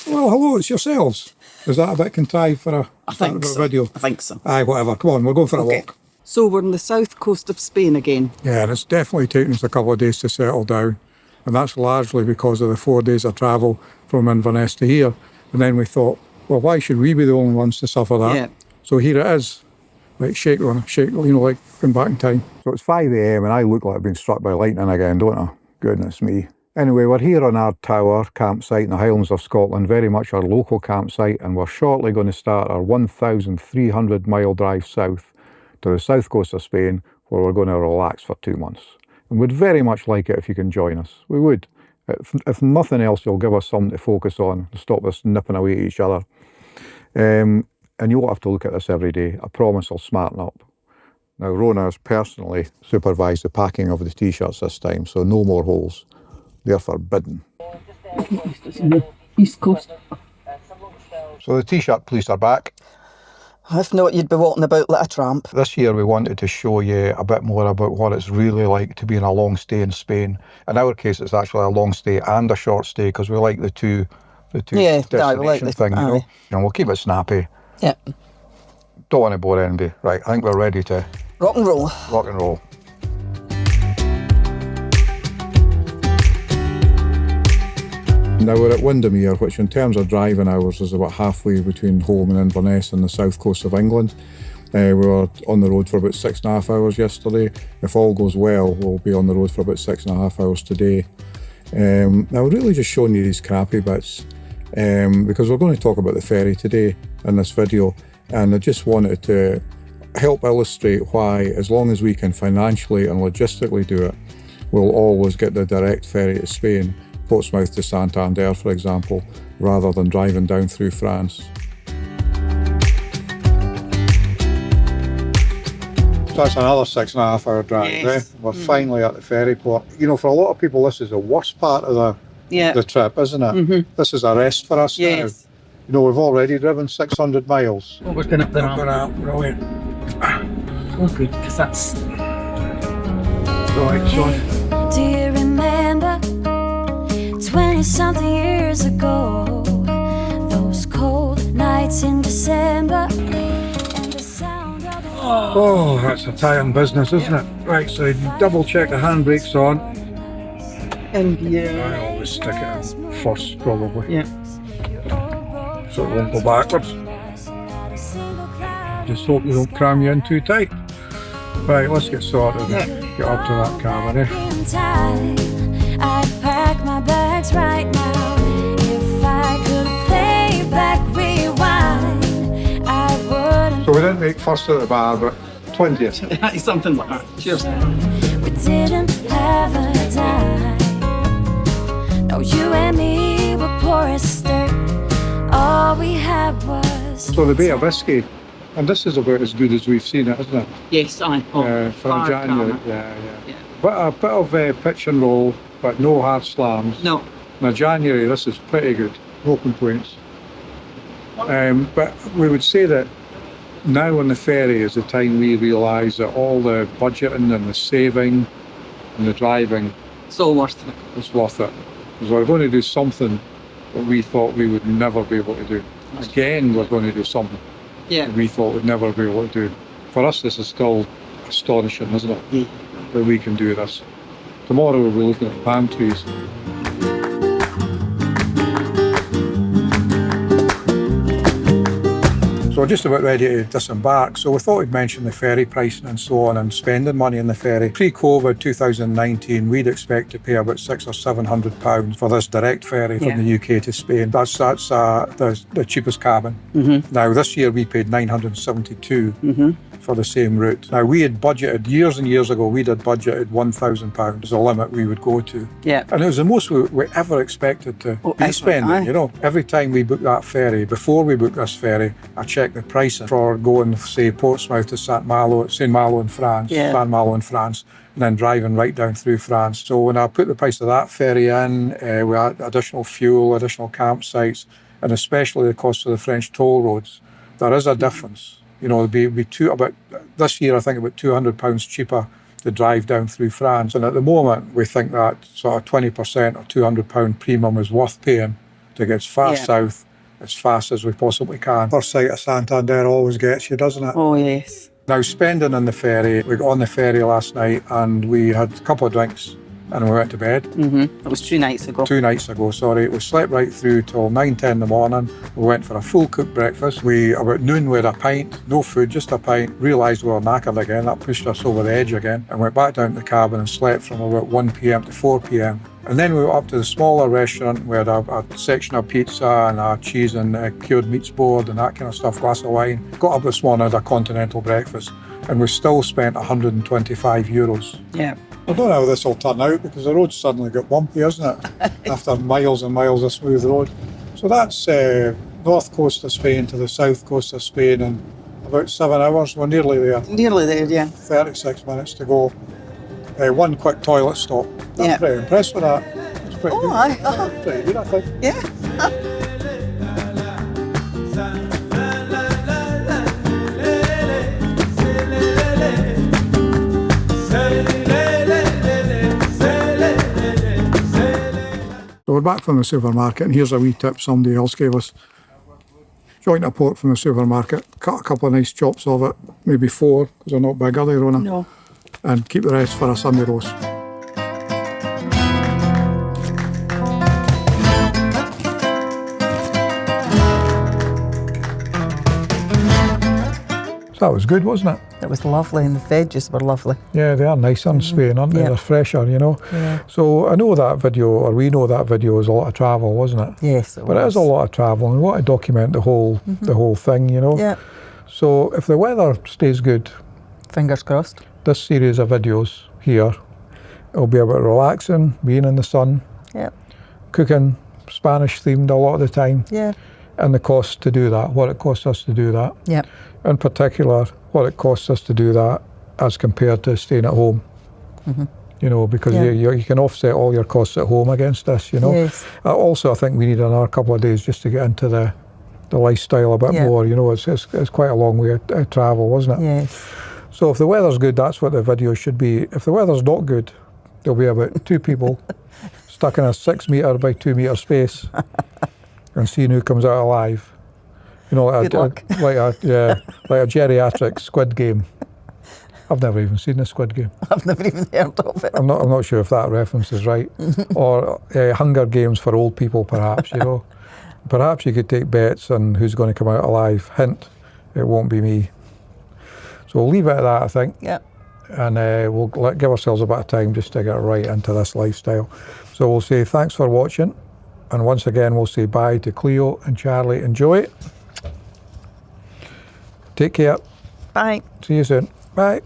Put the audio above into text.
Well, hello, it's yourselves. Is that a bit contrived for I think so. video? I think so. Aye, whatever. Come on, we're going for a walk. So we're on the south coast of Spain again. Yeah, and it's definitely taken us a couple of days to settle down. And that's largely because of the 4 days of travel from Inverness to here. And then we thought, well, why should we be the only ones to suffer that? Yeah. So here it is. Like shake, like going back in time. So it's 5 a.m. and I look like I've been struck by lightning again, don't I? Goodness me. Anyway, we're here on our tower campsite in the Highlands of Scotland, very much our local campsite, and we're shortly going to start our 1,300 mile drive south to the south coast of Spain, where we're going to relax for 2 months. And we'd very much like it if you can join us. We would. If nothing else, you'll give us something to focus on, to stop us nipping away at each other. And you won't have to look at this every day. I promise I'll smarten up. Now, Rona has personally supervised the packing of the t-shirts this time, so no more holes. They're forbidden. East coast. So the t-shirt police are back. If not, you'd be walking about like a tramp. This year we wanted to show you a bit more about what it's really like to be in a long stay in Spain. In our case, it's actually a long stay and a short stay because we like the two destination thing, you know. And we'll keep it snappy. Yeah. Don't want to bore anybody. Right, I think we're ready to rock and roll. Rock and roll. Now we're at Windermere, which in terms of driving hours is about halfway between home and Inverness on the south coast of England. We were on the road for about 6.5 hours yesterday. If all goes well, we'll be on the road for about 6.5 hours today. Now we're really just showing you these crappy bits because we're going to talk about the ferry today in this video, and I just wanted to help illustrate why, as long as we can financially and logistically do it, we'll always get the direct ferry to Spain, Portsmouth to Santander, for example, rather than driving down through France. So that's another 6.5 hour drive. Yes. We're finally at the ferry port. You know, for a lot of people, this is the worst part of the trip, isn't it? This is a rest for us now. You know, we've already driven 600 miles. Oh, we're going up there. Brilliant. Oh, good, because that's... Right, Sean. Do you remember 20-something years ago, those cold nights in December, and the sound of the... Oh, that's a tiring business, isn't it? Right, so you double check the handbrakes on. And I always stick it in first, probably. Yeah. So it won't go backwards. Just hope they don't cram you in too tight. Right, let's get sorted. Get up to that cabin, I'd pack my bags right now. If I could play back rewind, I wouldn't. So we didn't make first at the bar, but 20th. Something like that. Cheers. We didn't have a dime. No, you and me were poor as dirt. All we had was... So the Bay of Biscay, and this is about as good as we've seen it, isn't it? Yes, I. From January. Yeah. But a bit of pitch and roll, but no hard slams. No. Now January, this is pretty good. No complaints. But we would say that now on the ferry is the time we realise that all the budgeting and the saving and the driving, It's all worth it. is worth it. Because we're going to do something that we thought we would never be able to do. Again, we're going to do something that we thought we'd never be able to do. For us, this is still astonishing, isn't it? Yeah. That we can do this. Tomorrow we'll be looking at palm trees. So we're just about ready to disembark. So we thought we'd mention the ferry pricing and so on, and spending money on the ferry. Pre-COVID 2019, we'd expect to pay about £600 or £700 for this direct ferry from the UK to Spain. That's the cheapest cabin. Now this year we paid £972 for the same route. Now we had budgeted, years and years ago, we'd had budgeted £1,000 as a limit we would go to. Yeah. And it was the most we ever expected to be spending, you know. Every time we booked that ferry, before we booked this ferry, I checked the pricing for going, say, Portsmouth to Saint-Malo in France, Saint-Malo in France, and then driving right down through France. So when I put the price of that ferry in, we had additional fuel, additional campsites, and especially the cost of the French toll roads, there is a difference. You know, it'd be this year I think about £200 cheaper to drive down through France. And at the moment we think that sort of 20% or £200 premium is worth paying to get as far Yeah. south as fast as we possibly can. First sight of Santander always gets you, doesn't it? Oh, yes. Now, spending on the ferry, we got on the ferry last night and we had a couple of drinks and we went to bed. It was 2 nights ago. 2 nights ago, sorry. We slept right through till 9, 10 in the morning. We went for a full cooked breakfast. About noon we had a pint, no food, just a pint. Realised we were knackered again. That pushed us over the edge again. And went back down to the cabin and slept from about 1 p.m. to 4 p.m. And then we went up to the smaller restaurant. We had a section of pizza and a cheese and cured meats board and that kind of stuff, glass of wine. Got up this morning, had a continental breakfast. And we still spent €125. Yeah. I don't know how this will turn out because the road's suddenly got bumpy, isn't it? After miles and miles of smooth road. So that's north coast of Spain to the south coast of Spain in about 7 hours. We're nearly there. Nearly there, yeah. 36 minutes to go. One quick toilet stop. I'm Yeah. pretty impressed with that. It's pretty Oh, good. aye. Pretty good, I think. Yeah. So we're back from the supermarket and here's a wee tip somebody else gave us. Joint of pork from the supermarket, cut a couple of nice chops of it, maybe 4 because they're not big, are they, Rona? No. And keep the rest for a Sunday roast. So that was good, wasn't it? It was lovely and the veggies were lovely. Yeah, they are nicer in Spain, aren't they? Yeah. They're fresher, you know. Yeah. So I know that video, or we know that video was a lot of travel, wasn't it? Yes, it But it is a lot of travel, and we want to document the whole thing, you know. Yeah. So if the weather stays good, Fingers crossed. this series of videos here, it'll be about relaxing, being in the sun, Yeah. cooking, Spanish themed a lot of the time, Yeah. and the cost to do that, what it costs us to do that. Yeah. In particular, what it costs us to do that as compared to staying at home. You know, because Yeah. you can offset all your costs at home against this, you know. Yes. Also, I think we need another couple of days just to get into the lifestyle a bit Yeah. more, you know. It's quite a long way of travel, wasn't it? Yes. So if the weather's good, that's what the video should be. If the weather's not good, there'll be about 2 people stuck in a 6 metre by 2 metre space and seeing who comes out alive. You know, Good luck. like a geriatric Squid Game. I've never even seen the Squid Game. I've never even heard of it. I'm not sure if that reference is right. Or Hunger Games for old people, perhaps, you know. Perhaps you could take bets on who's going to come out alive. Hint, it won't be me. So we'll leave it at that, I think. Yeah. And we'll give ourselves a bit of time just to get right into this lifestyle. So we'll say thanks for watching. And once again, we'll say bye to Cleo and Charlie and Joey. Take care. Bye. See you soon. Bye.